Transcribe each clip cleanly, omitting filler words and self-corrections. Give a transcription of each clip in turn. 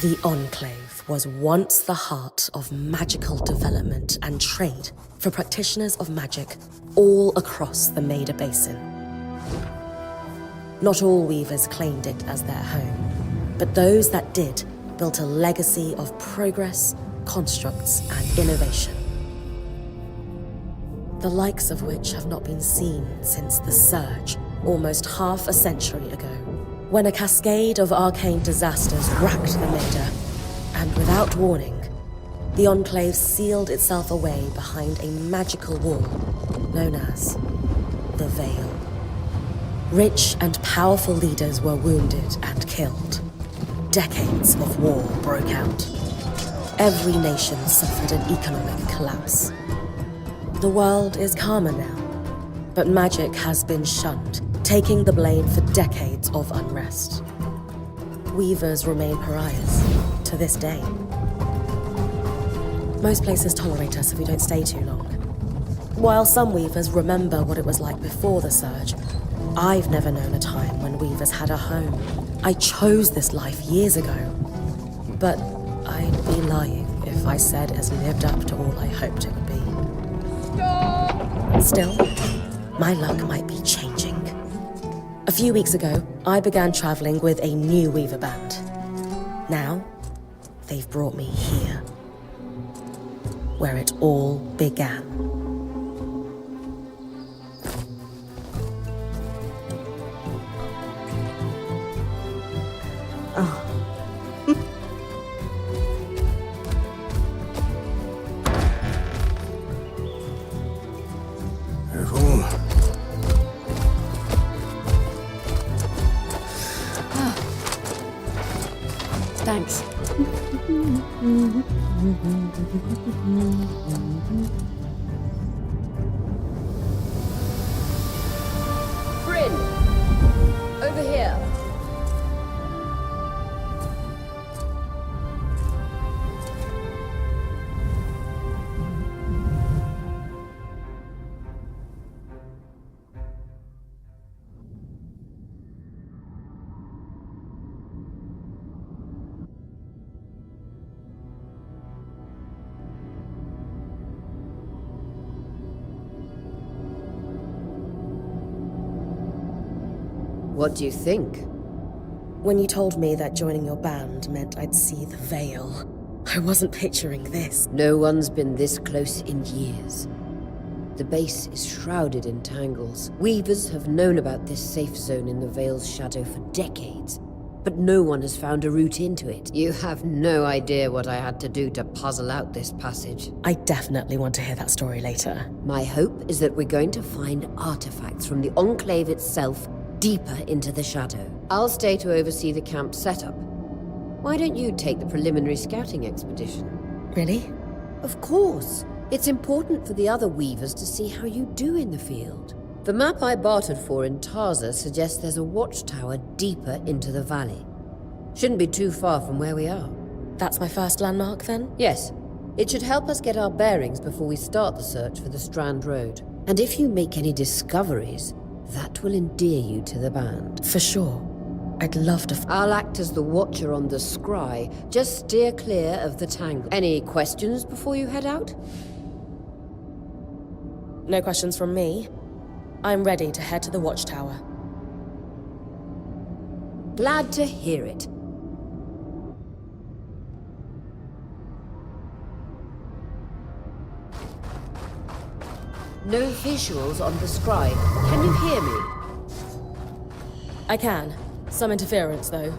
The Enclave was once the heart of magical development and trade for practitioners of magic all across the Maida Basin. Not all weavers claimed it as their home, but those that did built a legacy of progress, constructs, and innovation. The likes of which have not been seen since the Surge, almost half a century ago, when a cascade of arcane disasters racked the Maida, and without warning, the Enclave sealed itself away behind a magical wall known as the Veil. Rich and powerful leaders were wounded and killed. Decades of war broke out. Every nation suffered an economic collapse. The world is calmer now, but magic has been shunned, taking the blame for decades of unrest. Weavers remain pariahs to this day. Most places tolerate us if we don't stay too long. While some weavers remember what it was like before the Surge, I've never known a time when weavers had a home. I chose this life years ago, but I'd be lying if I said it has lived up to all I hoped it would be. Still, my luck might be changing. A few weeks ago, I began traveling with a new weaver band. Now, they've brought me here, where it all began. Oh. Thanks. Brynn! Over here. What do you think? When you told me that joining your band meant I'd see the Veil, I wasn't picturing this. No one's been this close in years. The base is shrouded in tangles. Weavers have known about this safe zone in the Veil's shadow for decades, but no one has found a route into it. You have no idea what I had to do to puzzle out this passage. I definitely want to hear that story later. My hope is that we're going to find artifacts from the Enclave itself deeper into the shadow. I'll stay to oversee the camp setup. Why don't you take the preliminary scouting expedition? Really? Of course. It's important for the other weavers to see how you do in the field. The map I bartered for in Tarza suggests there's a watchtower deeper into the valley. Shouldn't be too far from where we are. That's my first landmark, then? Yes. It should help us get our bearings before we start the search for the Strand Road. And if you make any discoveries, that will endear you to the band. For sure. I'd love to. I'll act as the watcher on the scry. Just steer clear of the tangle. Any questions before you head out? No questions from me. I'm ready to head to the watchtower. Glad to hear it. No visuals on the scry. Can you hear me? I can. Some interference, though.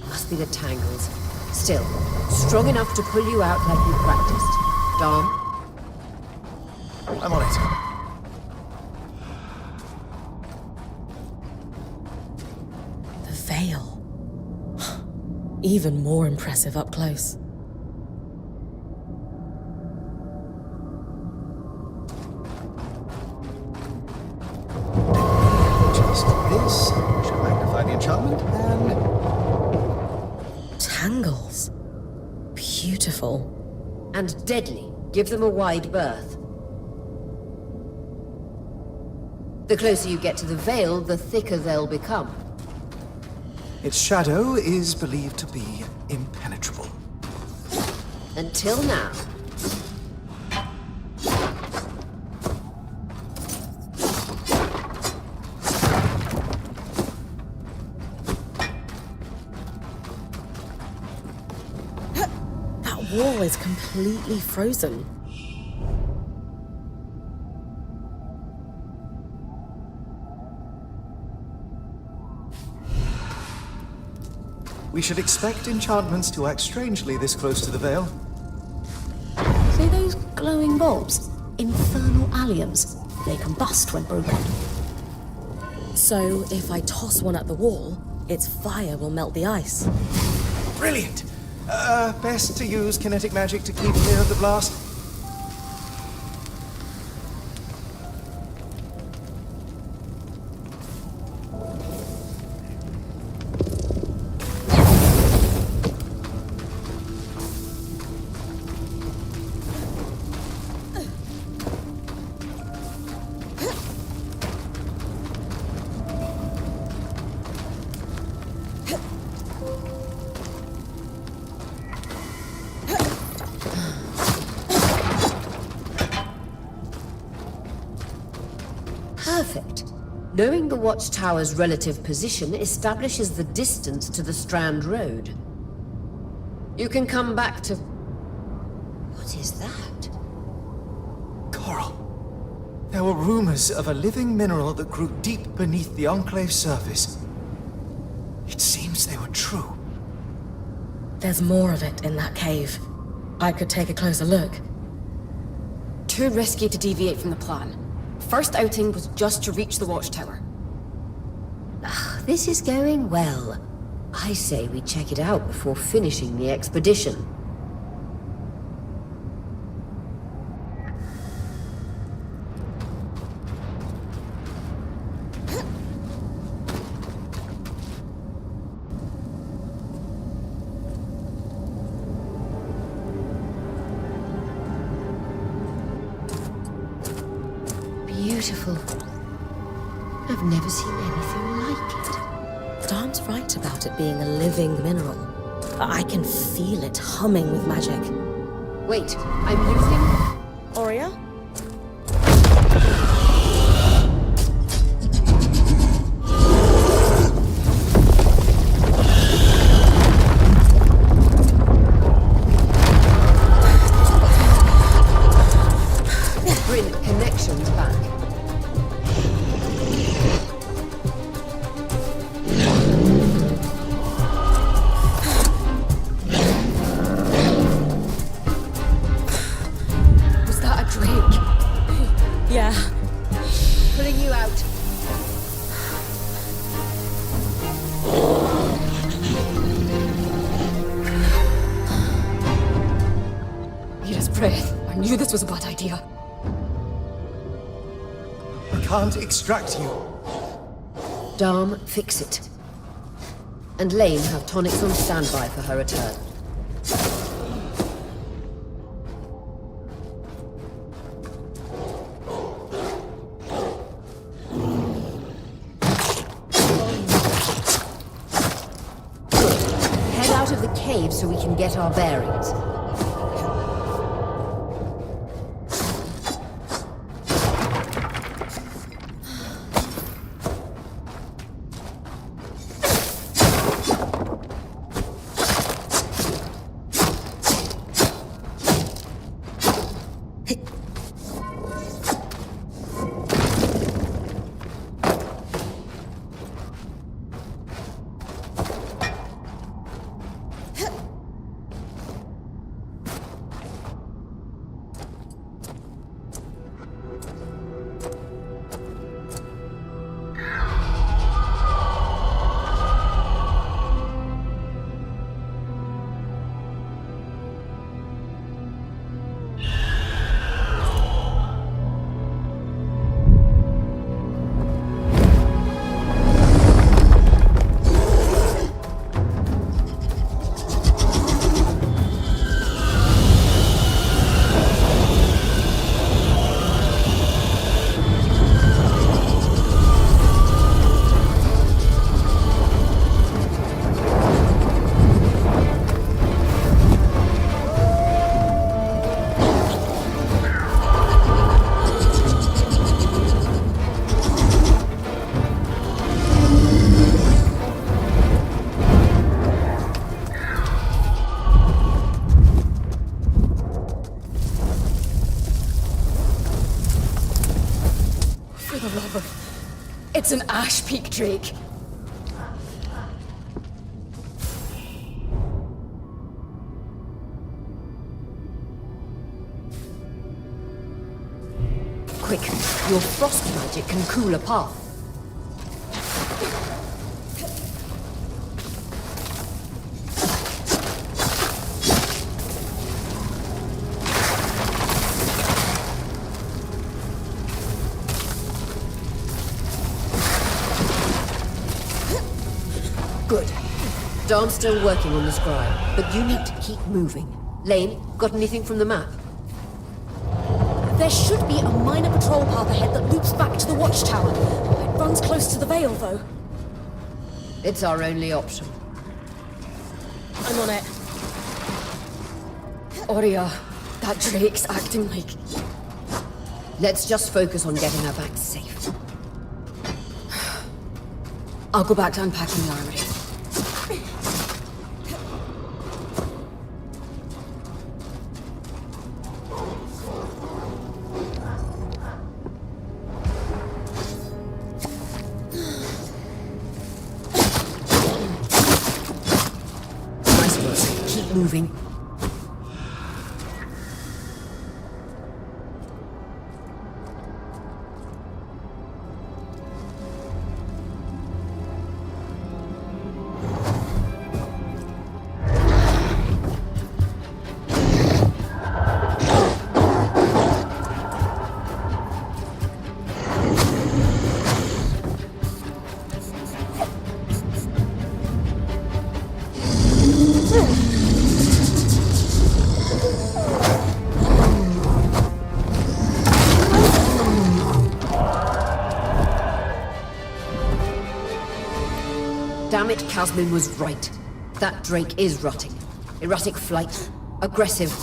Must be the tangles. Still, strong enough to pull you out like you practiced. Dom? I'm on it. The Veil. Even more impressive up close. Just this. Should magnify the enchantment and... Tangles. Beautiful. And deadly. Give them a wide berth. The closer you get to the Veil, the thicker they'll become. Its shadow is believed to be impenetrable. Until now. That wall is completely frozen. We should expect enchantments to act strangely this close to the Veil. See those glowing bulbs? Infernal alliums. They combust when broken. So, if I toss one at the wall, its fire will melt the ice. Brilliant! Best to use kinetic magic to keep clear of the blast. Perfect. Knowing the watchtower's relative position establishes the distance to the Strand Road. You can come back to... What is that? Coral. There were rumors of a living mineral that grew deep beneath the Enclave's surface. It seems they were true. There's more of it in that cave. I could take a closer look. Too risky to deviate from the plan. First outing was just to reach the watchtower. This is going well. I say we check it out before finishing the expedition. Beautiful. I've never seen anything like it. Darm's right about it being a living mineral. I can feel it humming with magic. Wait, I'm using... Aurea? Brynn, connections back. Was that a drake? Yeah. Pulling you out. Mira's breath. I knew this was a bad idea. I can't extract you. Darm, fix it. And Lane have tonics on standby for her return. Head out of the cave so we can get our bearings. the love of... It's an Ash Peak Drake. Quick, your frost magic can cool a path. Good. Darn's still working on the scribe, but you need to keep moving. Lane, got anything from the map? There should be a minor patrol path ahead that loops back to the watchtower. It runs close to the Vale, though. It's our only option. I'm on it. Aurea, that Drake's acting like... Let's just focus on getting her back safe. I'll go back to unpacking the armory. Nice work. Keep moving. Damn it, Casmin was right. That Drake is rotting. Erratic flight. Aggressive.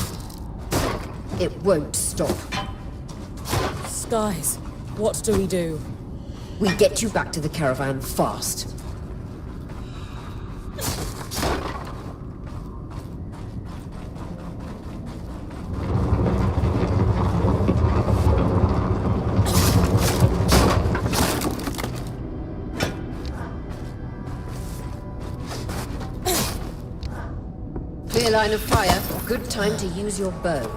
It won't stop. Skies, what do we do? We get you back to the caravan fast. Clear line of fire. Good time to use your bow.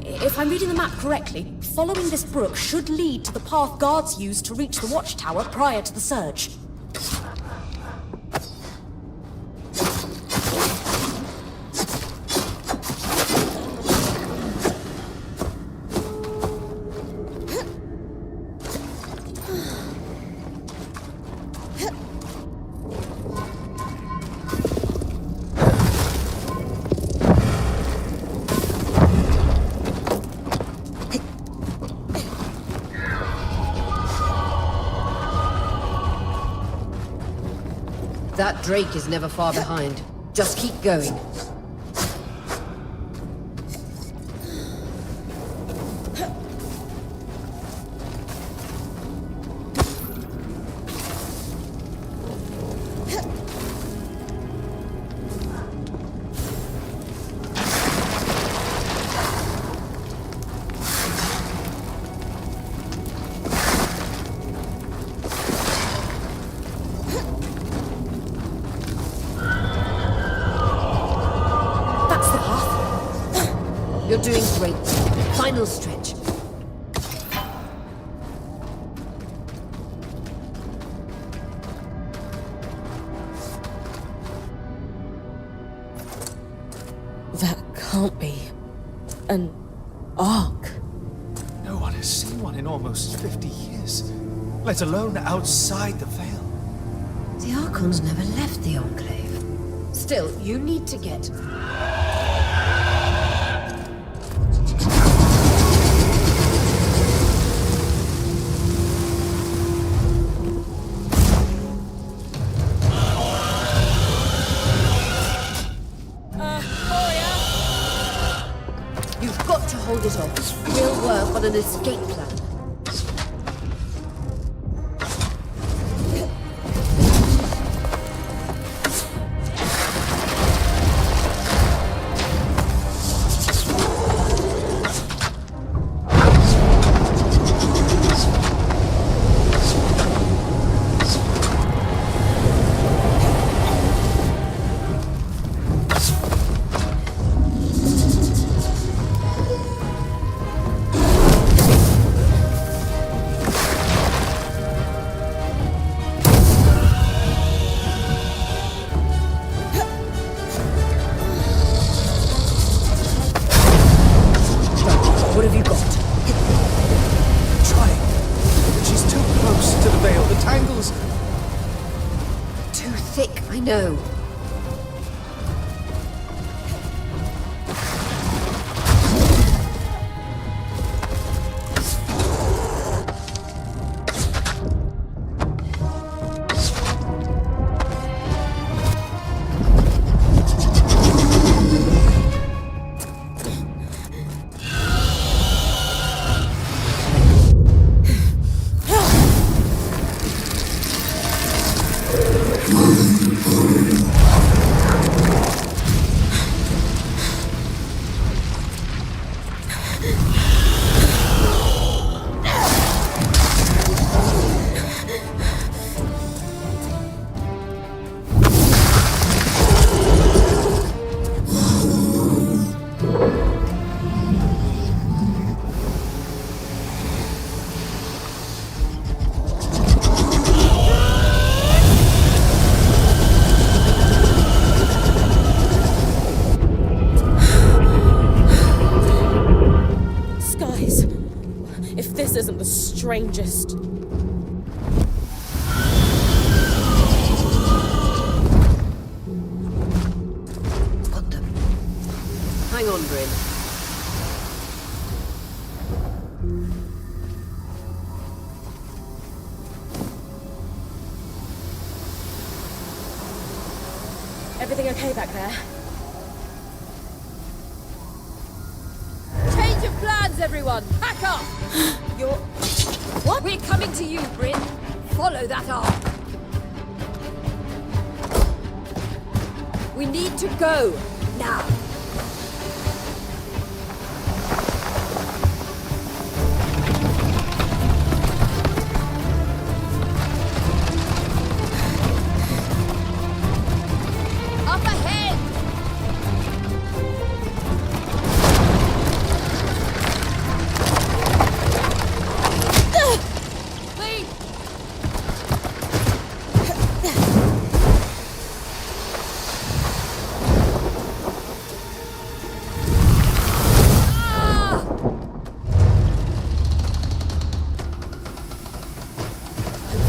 If I'm reading the map correctly, following this brook should lead to the path guards used to reach the watchtower prior to the surge. That Drake is never far behind. Just keep going. You're doing great. Final stretch. That can't be an ark. No one has seen one in almost 50 years, let alone outside the Vale. The Archons never left the Enclave. Still, you need to get... You've got to hold it off. We'll work on an escape plan. What have you got? Trying. But she's too close to the veil. The tangles... Too thick, I know. If this isn't the strangest... Got them. Hang on, Brynn. Everything okay back there? Change of plans, everyone! Pack up! You're... What? We're coming to you, Brynn. Follow that arc. We need to go. Now. Up ahead! Lead!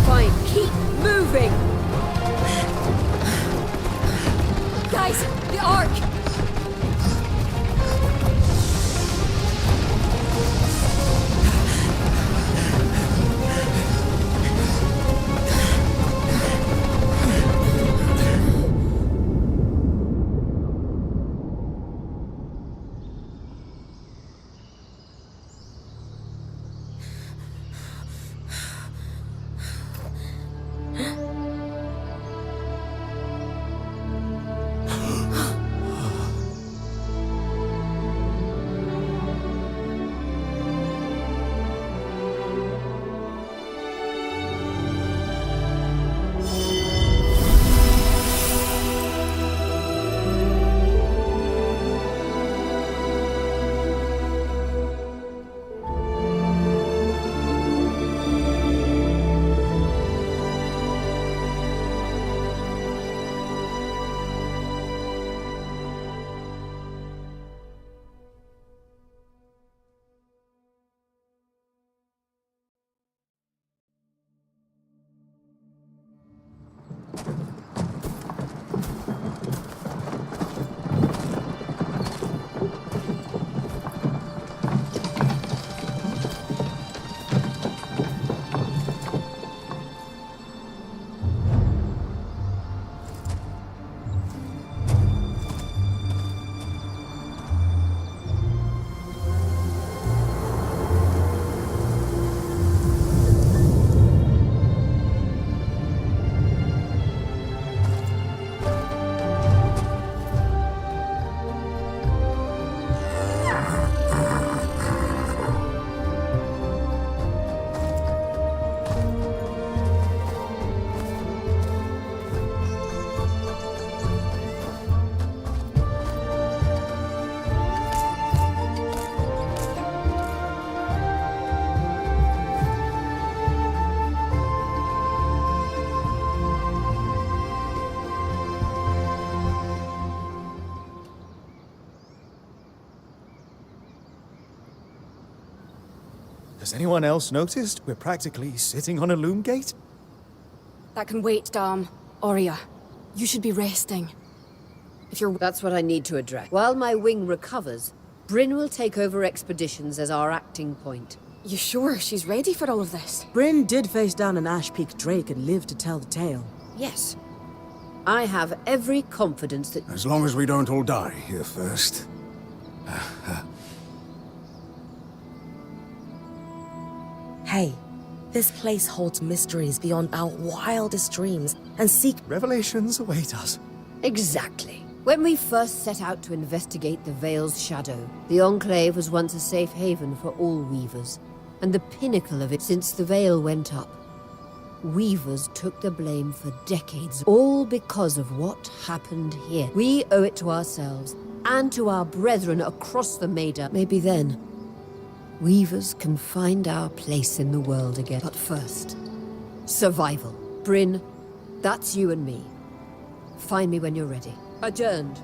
Fine, keep moving! Guys, the arc! Has anyone else noticed we're practically sitting on a loom gate? That can wait, Dom. Aurea, you should be resting. If you're... That's what I need to address. While my wing recovers, Brynn will take over expeditions as our acting point. You sure she's ready for all of this? Brynn did face down an Ash Peak Drake and live to tell the tale. Yes. I have every confidence that... As long as we don't all die here first. Hey, this place holds mysteries beyond our wildest dreams, and seek... Revelations await us. Exactly. When we first set out to investigate the Veil's shadow, the Enclave was once a safe haven for all Weavers, and the pinnacle of it since the Veil went up. Weavers took the blame for decades, all because of what happened here. We owe it to ourselves, and to our brethren across the Maida. Maybe then, Weavers can find our place in the world again. But first, survival. Brynn, that's you and me. Find me when you're ready. Adjourned.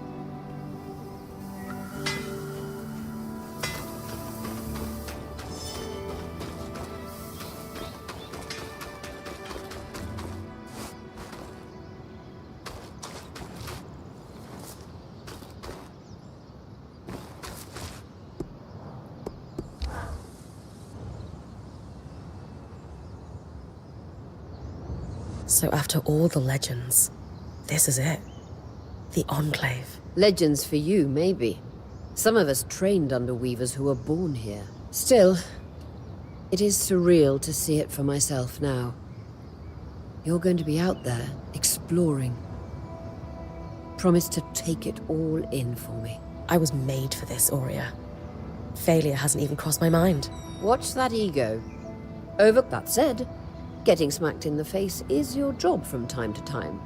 So after all the legends, this is it. The Enclave. Legends for you, maybe. Some of us trained under Weavers who were born here. Still, it is surreal to see it for myself now. You're going to be out there, exploring. Promise to take it all in for me. I was made for this, Aurea. Failure hasn't even crossed my mind. Watch that ego. That said, getting smacked in the face is your job from time to time.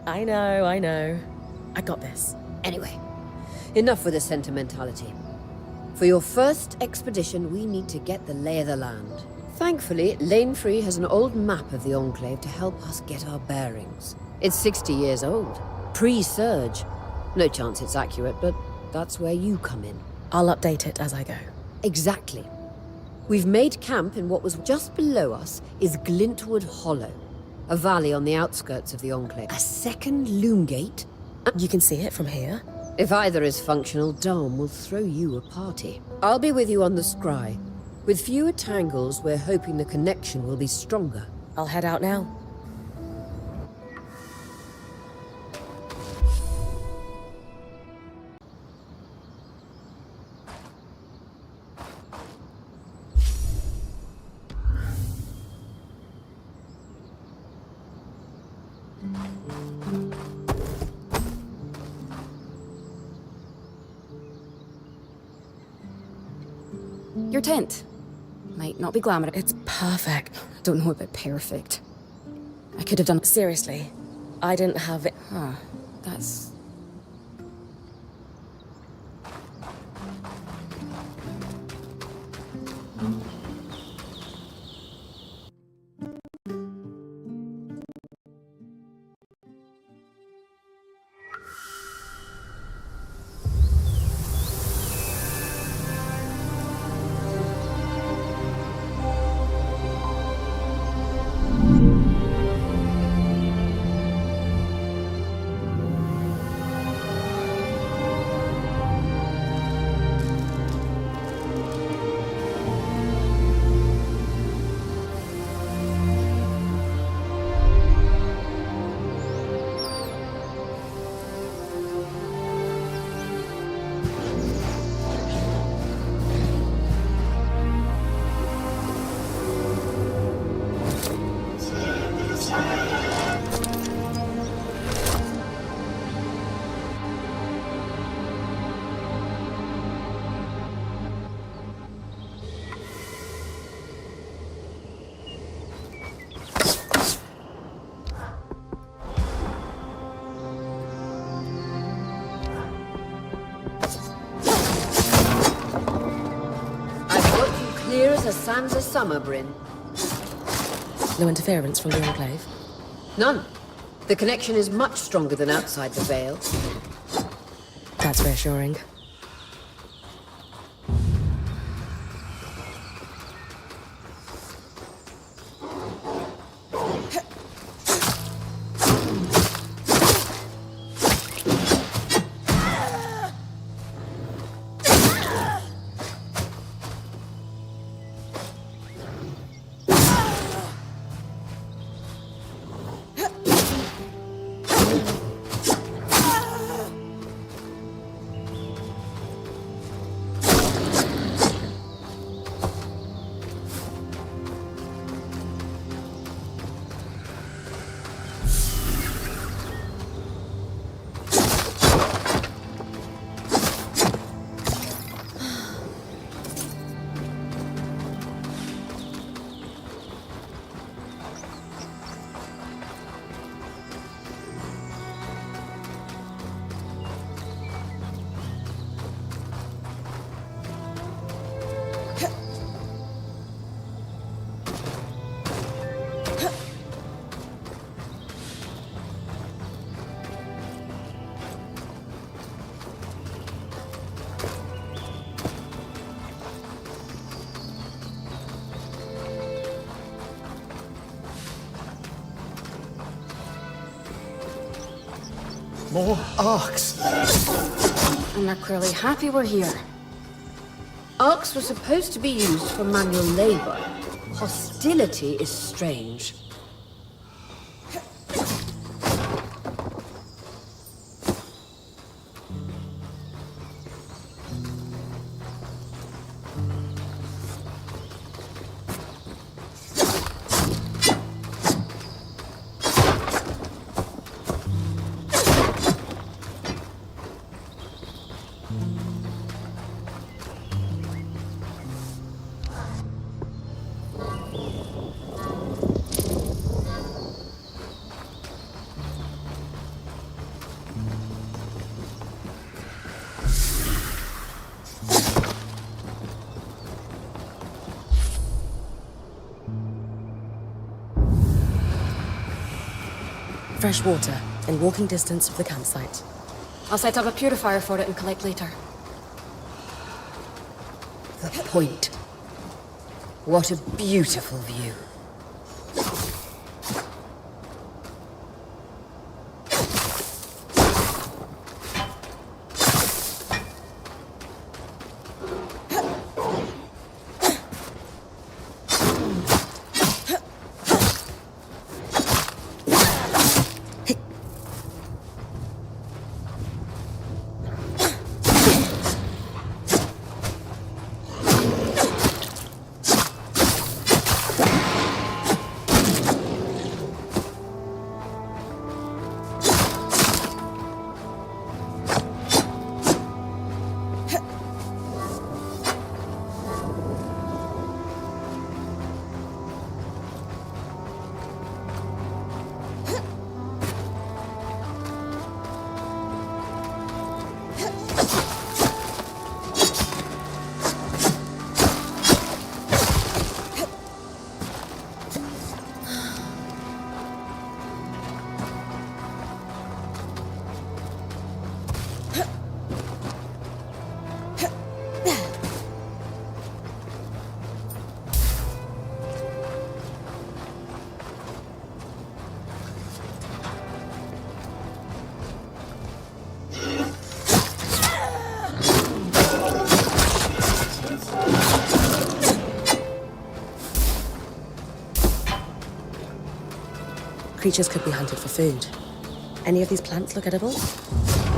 I know. I got this. Anyway, enough with the sentimentality. For your first expedition, we need to get the lay of the land. Thankfully, Lane Free has an old map of the Enclave to help us get our bearings. It's 60 years old. Pre-Surge. No chance it's accurate, but that's where you come in. I'll update it as I go. Exactly. We've made camp in what was just below us is Glintwood Hollow, a valley on the outskirts of the Enclave. A second loom gate? You can see it from here? If either is functional, Dom will throw you a party. I'll be with you on the scry. With fewer tangles, we're hoping the connection will be stronger. I'll head out now. Your tent. Might not be glamorous. It's perfect. Don't know about perfect. I could have done... Seriously, I didn't have it. Huh. That's... Clear as a sands of summer, Brynn. No interference from the Enclave? None. The connection is much stronger than outside the Veil. That's reassuring. More arcs. And they're clearly happy we're here. Arcs were supposed to be used for manual labor. Hostility is strange. Fresh water, in walking distance of the campsite. I'll set up a purifier for it and collect later. The point. What a beautiful view. Creatures could be hunted for food. Any of these plants look edible?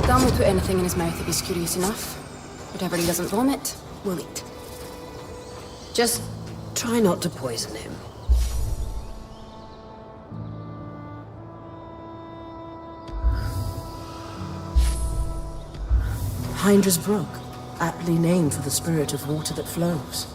Dan will put anything in his mouth if he's curious enough. Whatever he doesn't vomit, we'll eat. Just try not to poison him. Hydra's Brook, aptly named for the spirit of water that flows.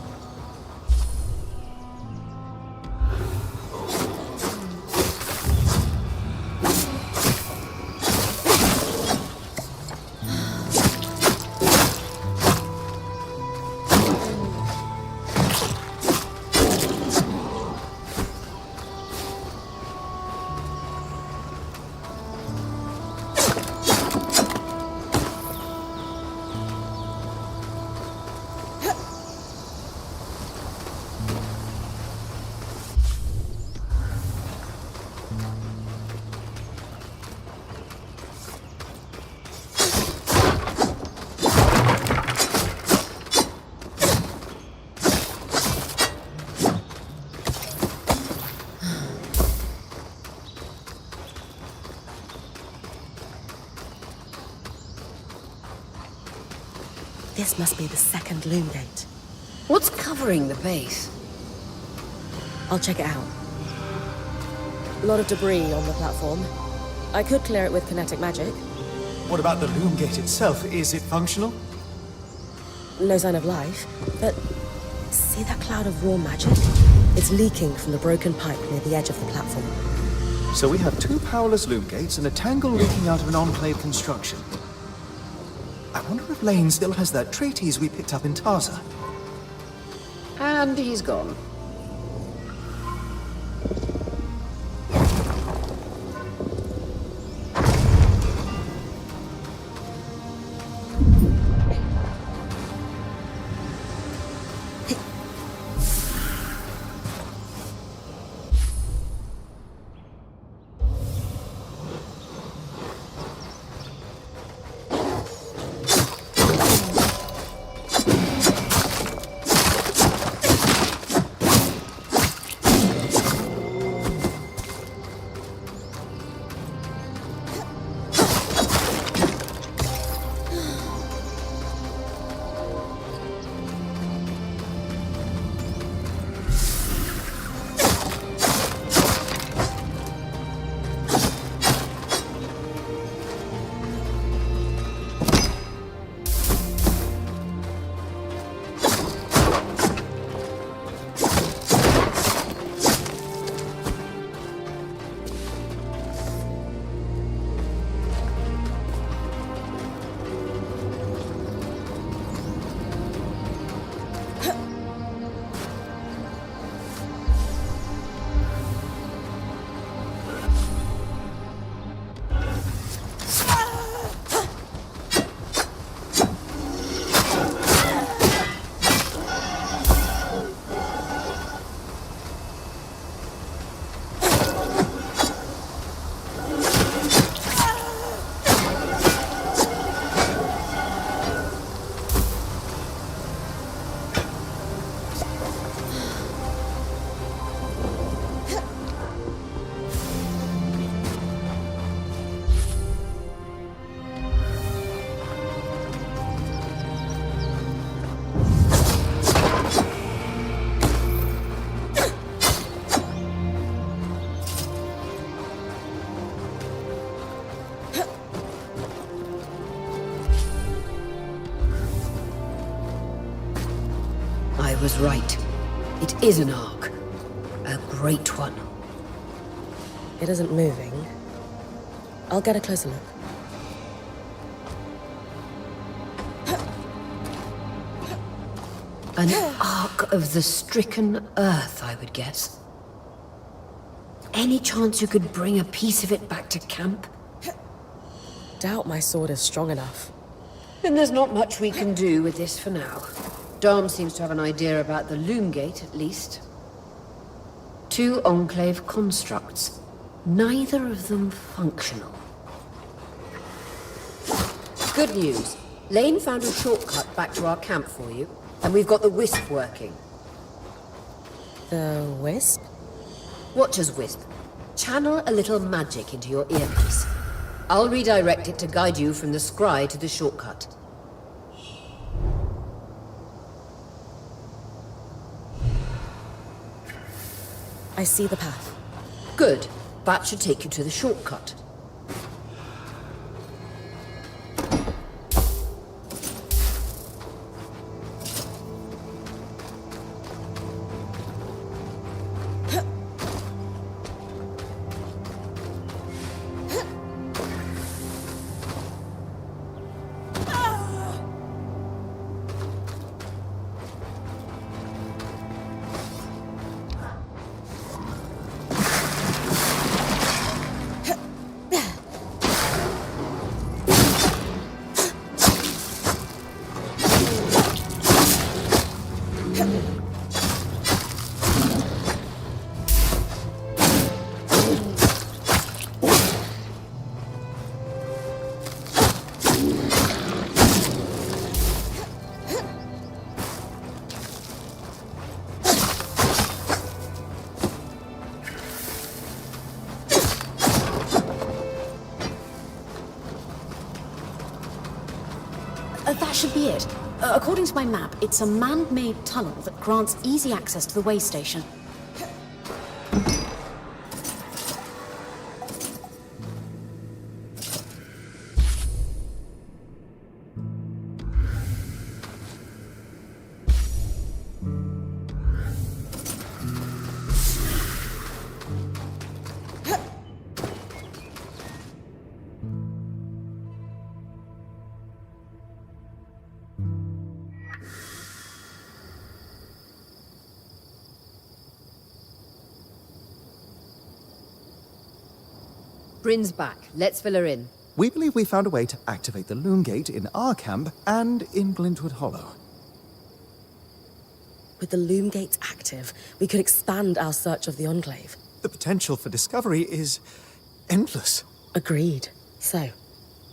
This must be the second loom gate. What's covering the base? I'll check it out. A lot of debris on the platform. I could clear it with kinetic magic. What about the loom gate itself? Is it functional? No sign of life, but see that cloud of raw magic? It's leaking from the broken pipe near the edge of the platform. So we have two powerless loom gates and a tangle leaking out of an enclave construction. I wonder if Lane still has that treatise we picked up in Taza. And he's gone. I was right. It is an ark. A great one. It isn't moving. I'll get a closer look. An ark of the stricken earth, I would guess. Any chance you could bring a piece of it back to camp? Doubt my sword is strong enough. Then there's not much we can do with this for now. Dom seems to have an idea about the loom gate, at least. 2 Enclave constructs. Neither of them functional. Good news. Lane found a shortcut back to our camp for you, and we've got the Wisp working. The wisp? Watch as Wisp. Channel a little magic into your earpiece. I'll redirect it to guide you from the scry to the shortcut. I see the path. Good. That should take you to the shortcut. That should be it. According to my map, it's a man-made tunnel that grants easy access to the way station. Brynn's back. Let's fill her in. We believe we found a way to activate the loom gate in our camp and in Glintwood Hollow. With the loom gates active, we could expand our search of the Enclave. The potential for discovery is endless. Agreed. So,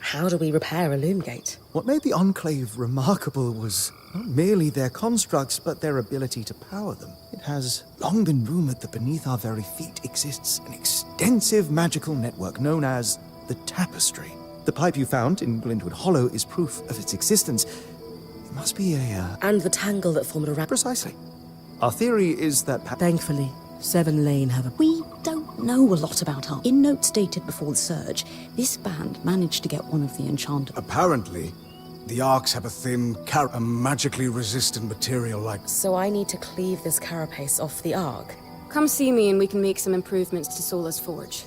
how do we repair a loom gate? What made the Enclave remarkable was not merely their constructs, but their ability to power them. It has long been rumored that beneath our very feet exists an extensive magical network known as the Tapestry. The pipe you found in Glintwood Hollow is proof of its existence. It must be And the tangle that formed around... Precisely. Our theory is that... Thankfully, Seven Lane have a... We don't know a lot about her. In notes dated before the Surge, this band managed to get one of the Enchanted... Apparently, the arcs have a thin, a magically resistant material like... So I need to cleave this carapace off the Ark. Come see me and we can make some improvements to Sola's forge.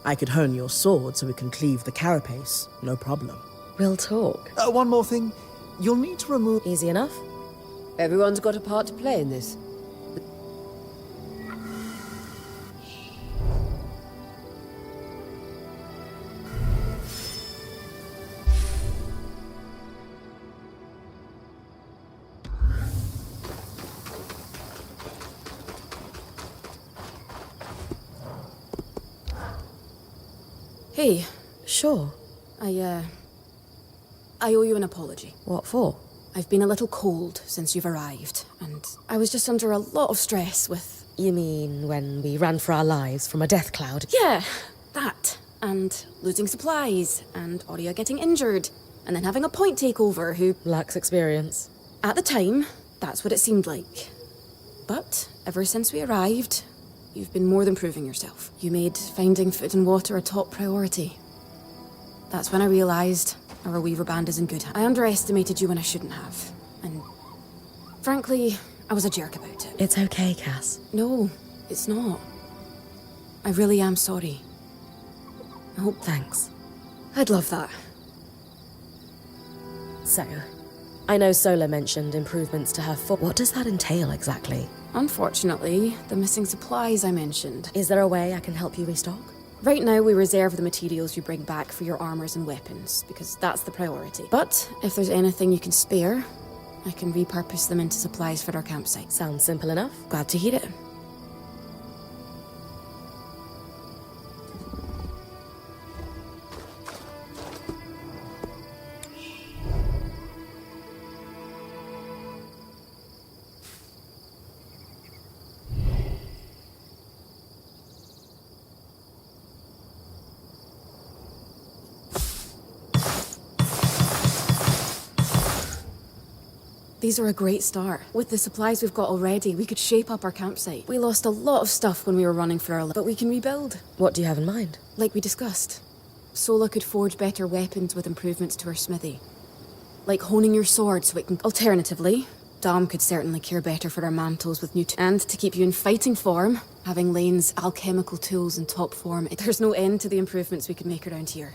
I could hone your sword so we can cleave the carapace. No problem. We'll talk. One more thing. You'll need to remove... Easy enough? Everyone's got a part to play in this. Hey, Sure. I owe you an apology. What for? I've been a little cold since you've arrived, and I was just under a lot of stress with... You mean when we ran for our lives from a death cloud? Yeah, that. And losing supplies, and Aurea getting injured, and then having a point takeover who... Lacks experience. At the time, that's what it seemed like. But ever since we arrived, you've been more than proving yourself. You made finding food and water a top priority. That's when I realized our Weaver band is in good hands. I underestimated you when I shouldn't have. And frankly, I was a jerk about it. It's okay, Cass. No, it's not. I really am sorry. I hope... Thanks. I'd love that. So, I know Sola mentioned improvements to her foot. What does that entail exactly? Unfortunately, the missing supplies I mentioned. Is there a way I can help you restock? Right now, we reserve the materials you bring back for your armors and weapons, because that's the priority. But if there's anything you can spare, I can repurpose them into supplies for our campsite. Sounds simple enough. Glad to hear it. These are a great start. With the supplies we've got already, we could shape up our campsite. We lost a lot of stuff when we were running for our lives, but we can rebuild. What do you have in mind? Like we discussed. Sola could forge better weapons with improvements to her smithy. Like honing your sword so it can... Alternatively, Dom could certainly care better for our mantles with new... And to keep you in fighting form, having Lane's alchemical tools in top form, there's no end to the improvements we could make around here.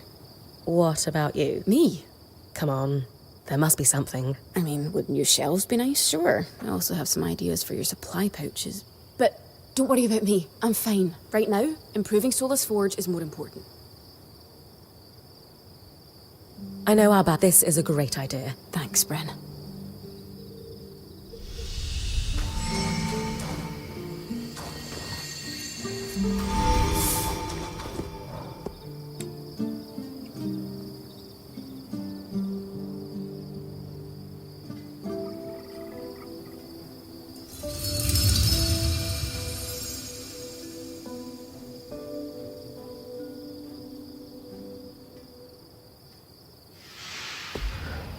What about you? Me? Come on. There must be something. I mean, would new shelves be nice? Sure. I also have some ideas for your supply pouches. But don't worry about me. I'm fine. Right now, improving Sola's forge is more important. I know how bad this is a great idea. Thanks, Brynn.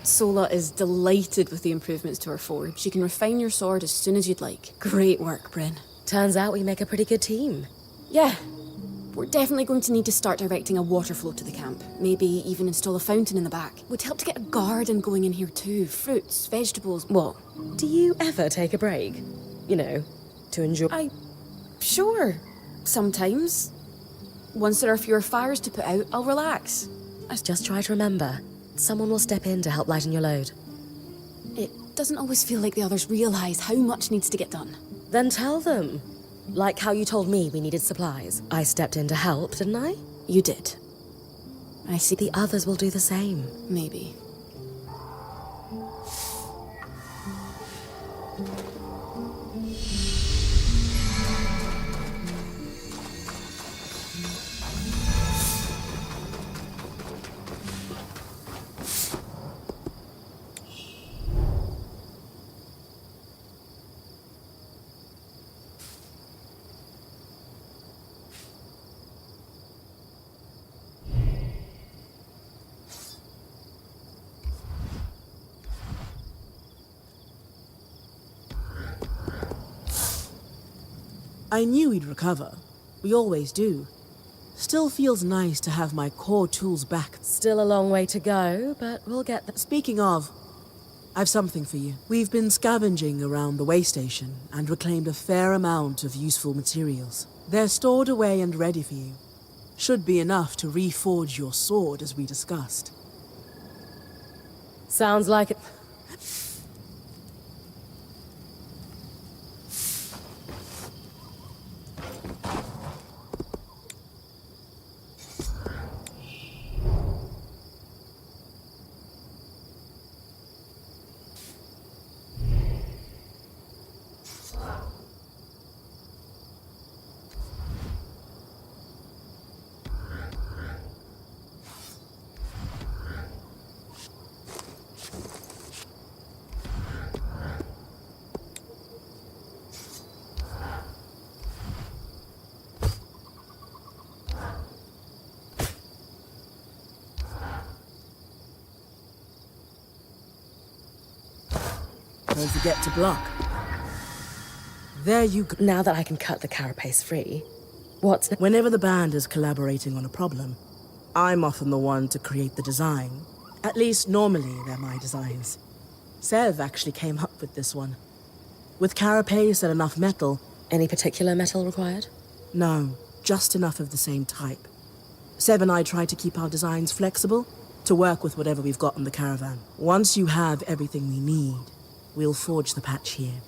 Sola is delighted with the improvements to her forge. She can refine your sword as soon as you'd like. Great work, Brynn. Turns out we make a pretty good team. Yeah. We're definitely going to need to start directing a water flow to the camp. Maybe even install a fountain in the back. Would help to get a garden going in here too. Fruits, vegetables. What? Do you ever take a break? You know, to enjoy... Sure. Sometimes. Once there are fewer fires to put out, I'll relax. Just try to remember. Someone will step in to help lighten your load. It doesn't always feel like the others realise how much needs to get done. Then tell them. Like how you told me we needed supplies. I stepped in to help, didn't I? You did. I see. The others will do the same. Maybe. I knew we'd recover. We always do. Still feels nice to have my core tools back. Still a long way to go, but we'll get there. Speaking of, I've something for you. We've been scavenging around the way station and reclaimed a fair amount of useful materials. They're stored away and ready for you. Should be enough to reforge your sword as we discussed. Sounds like it. Don't forget to block. There you go. Now that I can cut the carapace free, what's... Whenever the band is collaborating on a problem, I'm often the one to create the design. At least normally they're my designs. Sev actually came up with this one. With carapace and enough metal, Any particular metal required? no, just enough of the same type. Seb and I try to keep our designs flexible to work with whatever we've got in the caravan. Once you have everything we need, we'll forge the patch here.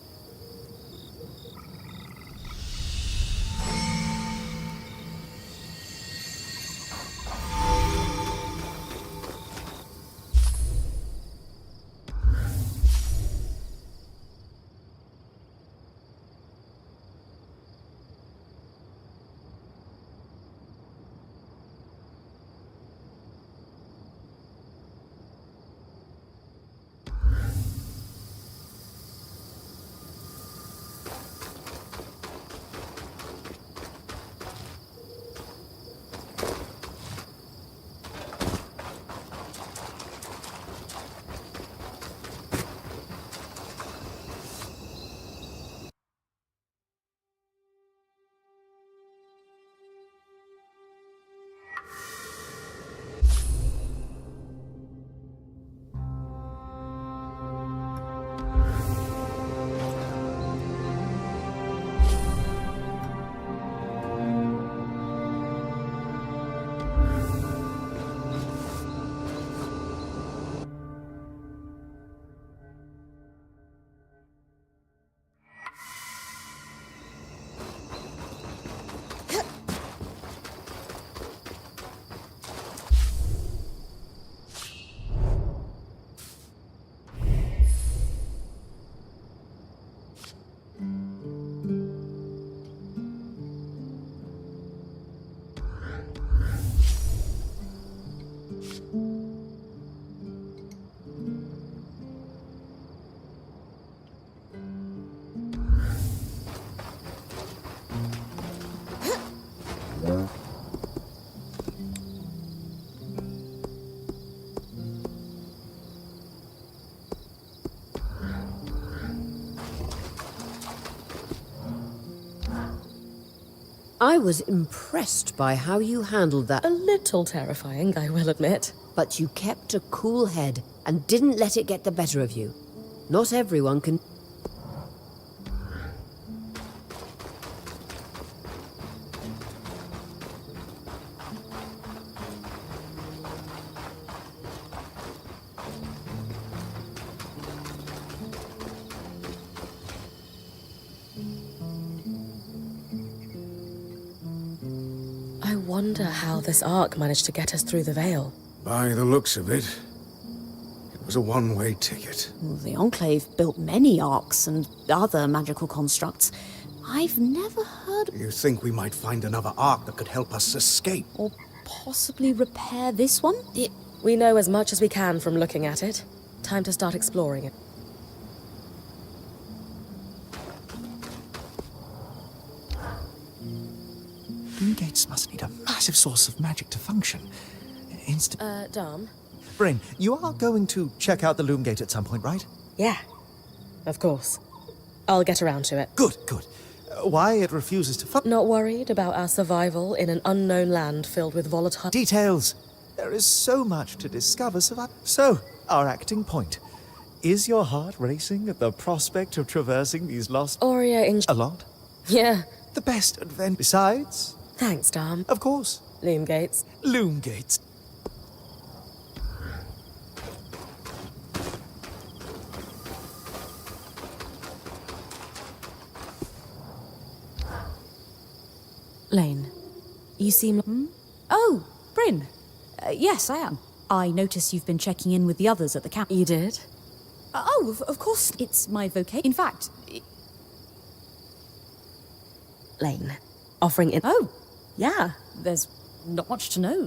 I was impressed by how you handled that, A little terrifying, I will admit. but you kept a cool head and didn't let it get the better of you. Not everyone can... I wonder how this arc managed to get us through the Veil. By the looks of it, it was a one-way ticket. The Enclave built many arcs and other magical constructs. I've never heard You think we might find another ark that could help us escape? or possibly repair this one. We know as much as we can from looking at it. Time to start exploring it. Loom gates must need a massive source of magic to function. Dom? Brynn, you are going to check out the loom gate at some point, right? Yeah. Of course. I'll get around to it. Good, good. Why it refuses to Not worried about our survival in an unknown land filled with volatile... Details. There is so much to discover, So, our acting point. Is your heart racing at the prospect of traversing these lost... Aurea in... A lot? Yeah. The best adventure. Besides, Thanks, Dom. of course, Loom gates. loom gates. Lane, you seem... Oh, Brynn. Yes, I am. I notice you've been checking in with the others at the camp. You did? Of course. It's my vocation. In fact... Lane. Offering in... Oh, Yeah. there's not much to know.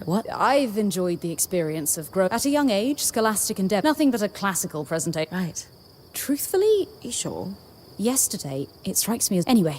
What? I've enjoyed the experience of growth. At a young age, scholastic endeavor. Nothing but a classical presentation. Right. Truthfully, You sure? yesterday, it strikes me as... Anyway,